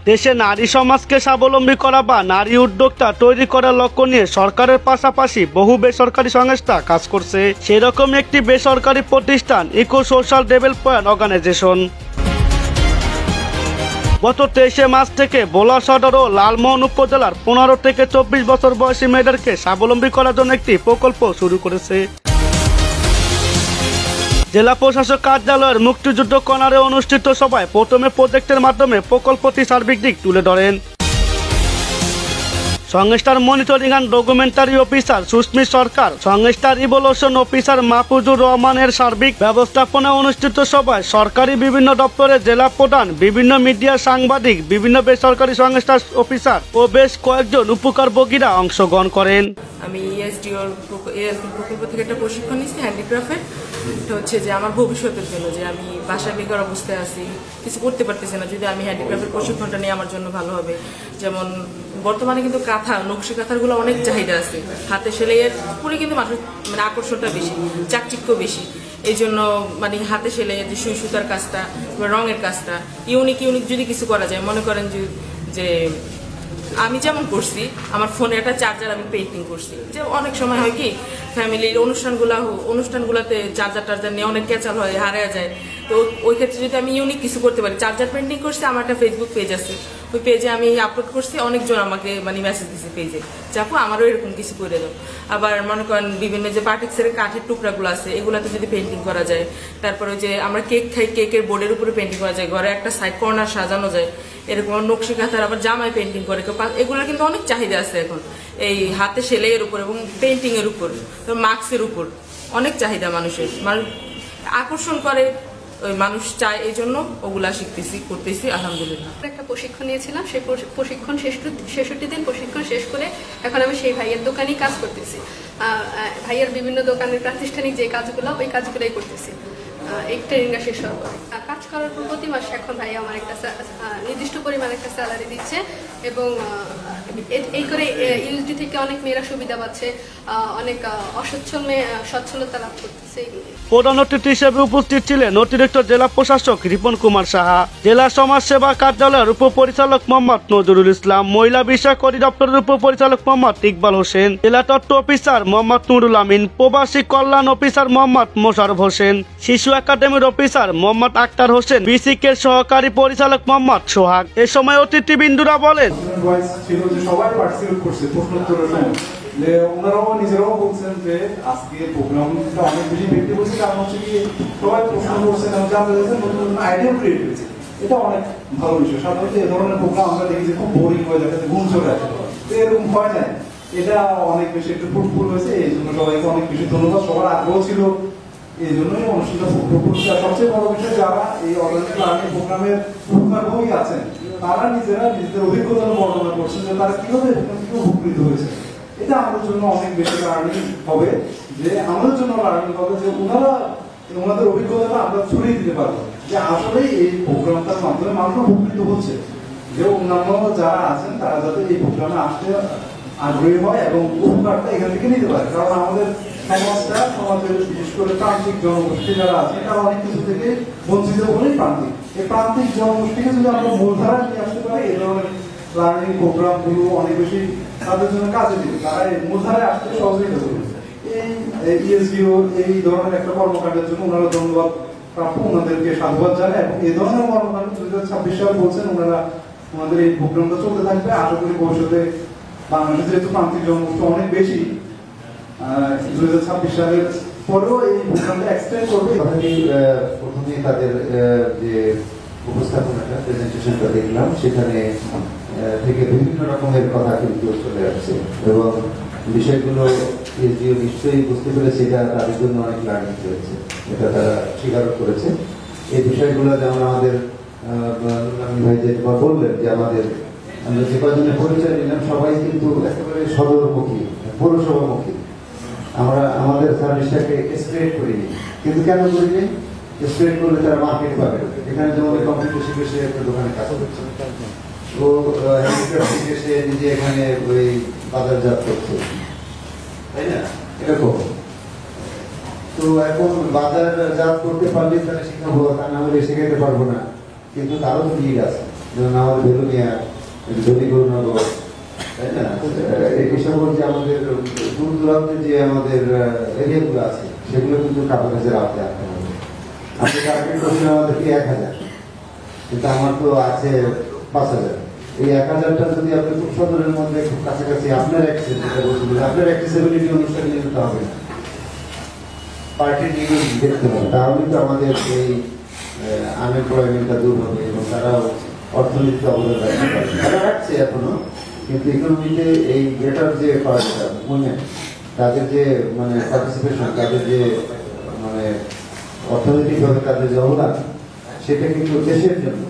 দেশে নারী সমাজকে স্বাবলম্বী করা বা নারী উদ্যোক্তা তৈরি করার লক্ষ্য নিয়ে সরকারের পাশাপাশি বহু বেসরকারি সংস্থা কাজ করছে। সেরকম একটি বেসরকারি প্রতিষ্ঠান ইকো সোশ্যাল ডেভেলপমেন্ট অর্গানাইজেশন। গত 23 মার্চ থেকে ভোলা সদর ও লালমোহন উপজেলার 15 থেকে 24 বছর বয়সী মেয়েদেরকে স্বাবলম্বী করার জন্য একটি প্রকল্প শুরু করেছে। জেলা প্রশাসক কার্যালয়ের মুক্তিযুদ্ধ কর্নারে অনুষ্ঠিত সভায় প্রথমে প্রজেক্টের মাধ্যমে প্রকল্পটি সার্বিক দিক তুলে ধরেন সংস্থার monitoring and documentary officer Susmit Sarkar. সংস্থার ইভলিউশন অফিসার মাহফুজুর রহমানের সার্বিক ব্যবস্থাপনায় অনুষ্ঠিত সভায় সরকারি বিভিন্ন দপ্তরের জেলা প্রধান, বিভিন্ন মিডিয়া সাংবাদিক, বিভিন্ন বেসরকারি সংস্থার অফিসার ও বেশ কয়েকজন উপকারভোগীরা অংশগ্রহণ করেন। আমি এসডিওর প্রকল্প থেকে একটা প্রশিক্ষণ নিচ্ছি হ্যান্ডিক্রাফটের। এটা হচ্ছে যে আমার ভবিষ্যতের জন্য, যে আমি বাসায় বেকার অবস্থায় আছি, কিছু করতে পারতেছি না, যদি আমি হ্যান্ডিক্রাফটের প্রশিক্ষণটা নিয়ে আমার জন্য ভালো হবে। যেমন বর্তমানে কিন্তু কাঁথা, নকশি কাঁথারগুলো অনেক চাহিদা আছে, হাতে সেলাইয়ের উপরে কিন্তু মানুষ আকর্ষণটা বেশি, চাকচিক্য বেশি। এই জন্য হাতে সেলাইয়ের যে সুই সুতার কাজটা, রঙের কাজটা ইউনিক যদি কিছু করা যায়, মনে করেন যে আমি যেমন করছি, আমার ফোনে একটা চার্জার আমি পেইন্টিং করছি, যে অনেক সময় হয় কি ফ্যামিলির অনুষ্ঠানগুলোতে চার্জার নিয়ে অনেক ক্যাচাল হয়, হারিয়ে যায়। তো ওই ক্ষেত্রে যদি আমি ইউনিক কিছু করতে পারি, চার্জার পেইন্টিং করছি, আমার একটা ফেসবুক পেজ আছে, ওই পেজে আমি আপলোড করছি, অনেকজন আমাকে মেসেজ দিচ্ছে পেজে, যাকো আমারও এরকম কিছু করে দাও। আবার মনে করেন বিভিন্ন যে বাটিক্সের কাঠের টুকরাগুলো আছে, এগুলাতে যদি পেইন্টিং করা যায়। তারপরে যে আমরা কেক খাই, কেকের বোর্ডের উপরে পেইন্টিং করা যায়, ঘরে একটা সাইড কর্নার সাজানো যায়, এরকম নকশি কাঁথার আবার জামায় পেইন্টিং করে, এগুলোর কিন্তু অনেক চাহিদা আছে এখন এই হাতে সেলাইয়ের উপর এবং পেইন্টিং এর উপর, মাস্কের উপর অনেক চাহিদা মানুষের, আকর্ষণ করে, ওই মানুষ চায়, এই জন্য ওগুলা করতেছি আলহামদুলিল্লাহ। একটা প্রশিক্ষণ নিয়েছিলাম, সেই প্রশিক্ষণ 66 দিন প্রশিক্ষণ শেষ করে এখন আমি সেই ভাইয়ের দোকানেই কাজ করতেছি। ভাইয়ের বিভিন্ন দোকানের প্রাতিষ্ঠানিক যে কাজগুলো, ওই কাজগুলোই করতেছি। এই ট্রেনিংটা শেষ হওয়ার পরে কাজ করার পর প্রতি মাসে এখন ভাই আমার একটা নির্দিষ্ট পরিমাণ একটা স্যালারি দিচ্ছে এবং এই করে ইউএসডি থেকে অনেক মেয়েরা সুবিধা পাচ্ছে, অনেক অসচ্ছল মেয়ে সচ্ছলতা লাভ করতেছে। প্রধান অতিথি হিসেবে উপস্থিত ছিলেন অতিরিক্ত জেলা প্রশাসক রিপন কুমার সাহা, জেলা সমাজ সেবা কার্যালয়ের উপপরিচালক মোহাম্মদ নজরুল ইসলাম, মহিলা বিষয়ক অধিদপ্তরের উপপরিচালক মোহাম্মদ ইকবাল হোসেন, জেলা তথ্য অফিসার মোহাম্মদ নুরুল আমিন, প্রবাসী কল্যাণ অফিসার মোহাম্মদ মোশারফ হোসেন, শিশু একাডেমির অফিসার মোহাম্মদ আক্তার হোসেন, বিসিকের সহকারী পরিচালক মোহাম্মদ সোহাগ। এ সময় অতিথিবৃন্দরা বলেন, ওনারাও নিজেরাও বলছেন যে আজকে প্রোগ্রামটা অনেক বেশি ব্যক্তি বলছে, কারণ হচ্ছে কি সবাই প্রশ্ন করছেন এবং জানতে চাইছেন, নতুন নতুন আইডিয়া ক্রিয়েট হয়েছে। এটা অনেক ভালো বিষয়। সাধারণত এ ধরনের প্রোগ্রাম আমরা দেখি যে খুব বোরিং হয়ে যায়, ঘুম চলে আসে, তো এরকম হয় না। এটা অনেক বেশি একটু ফ্রুটফুল হয়েছে, এই জন্য সবাইকে অনেক বেশি ধন্যবাদ। সবার আগ্রহ ছিল, এই জন্যই অনুষ্ঠানটা ফ্রুটফুল। সবচেয়ে বড় বিষয়, যারা এই অর্গানিক লার্নিং প্রোগ্রামের উপকারভোগী আছেন, তারা নিজেদের অভিজ্ঞতা বর্ণনা করছেন যে তারা কিভাবে উপকৃত হয়েছে। এটা আমাদের জন্য অনেক বেশি লার্নিং হবে, যে আমাদের জন্য লার্নিং হবে যে ওনাদের অভিজ্ঞতাটা আমরা ছড়িয়ে দিতে পারবো, যে আসলে এই প্রোগ্রামটার মাধ্যমে মানুষ উপকৃত হচ্ছে, যে অন্যান্য যারা আছেন তারা যাতে এই প্রোগ্রামে আসতে আগ্রহী হয় এবং উপকারটা এখান থেকে নিতে পারে। কারণ আমাদের সমাজটা, সমাজের বিশেষ করে প্রান্তিক জনগোষ্ঠী যারা আছে, তারা অনেক কিছু থেকে বঞ্চিত বলেই প্রান্তিক। এই প্রান্তিক জনগোষ্ঠীকে যদি আমরা মূলধারা নিয়ে আসতে পারি, এই ধরনের লার্নিং প্রোগ্রাম গুলো অনেক বেশি তাদের জন্য কাজে দিবে, তারা এই মূলধারায় আসতে সহযোগিতা করবে। এই ইএসডিও এই ধরনের একটা কর্মকাণ্ডের জন্য ওনারা ধন্যবাদ প্রাপ্য, ওনাদেরকে সাধুবাদ জানায়। এবং এই ধরনের কর্মকাণ্ড 2026 সাল বলছেন ওনারা, ওনাদের এই প্রোগ্রামটা চলতে থাকবে। আশা করি ভবিষ্যতে বাংলাদেশে যেহেতু প্রান্তিক জনগোষ্ঠী অনেক বেশি, 2026 সালের পরেও এই প্রোগ্রামটা এক্সটেন্ড করবে। প্রথমে তাদের যে উপস্থাপনাটা, প্রেজেন্টেশনটা দেখলাম, সেখানে থেকে বিভিন্ন রকমের কথা কিন্তু চলে আসছে এবং বিষয়গুলো নিশ্চয়ই বুঝতে পেরেছে, এটা তাদের জন্য অনেক লার্নিং হয়েছে, এটা তারা স্বীকার করেছে। এই বিষয়গুলো যেমন আমাদের ভাই যে বললেন যে আমরা যে কয়েকজনের পরিচয় নিলাম, সবাই কিন্তু একেবারে সদরমুখী, পৌরসভামুখী। আমরা আমাদের সার্ভিসটাকে স্প্রেড করিনি, কিন্তু কেন করিনি? স্প্রেড করলে তারা মার্কেট পাবে। এখানে যেমন কম্পিউটার শিখে সে একটা দোকানে কাজ করছে, ও হ্যান্ডিক্রাফট শিখে সে নিজে এখানে ওই বাজারজাত করছে, তাই না? এরকম তো এখন বাজারজাত করতে পারলে তাহলে শিখাবো, তা না হলে শেখাতে পারবো না, কিন্তু তারও তো নিড আছে। যেমন আমাদের বেলুনিয়া, দলিগুরুনগর, তাই না? এই সকল যে আমাদের দূর দূরান্তে যে আমাদের এরিয়াগুলো আছে সেগুলো কিন্তু কাছাকাছির আওতায় আনতে হবে। আপনি টার্গেট করছেন আমাদেরকে 1000, কিন্তু আমার তো আছে 5000। এই 1000টা যদি আপনি খুব সদরের মধ্যে খুব কাছাকাছি আপনার আপনার অ্যাক্সেসিবিলিটি অনুষ্ঠান নিয়ে যেতে হবে, পার্টির নিয়ে দেখতে হবে, তাহলে তো আমাদের এই আনএমপ্লয়মেন্টটা দূর হবে এবং তারাও অর্থনীতিতে অবদান রাখতে পারবে। তারা রাখছে এখনো, কিন্তু ইকোনমিতে এই গ্রেটার যে পার্টটা মনে তাদের যে মানে পার্টিসিপেশন, তাদের যে মানে অর্থনৈতিকভাবে তাদের যে অবদান, সেটা কিন্তু দেশের জন্য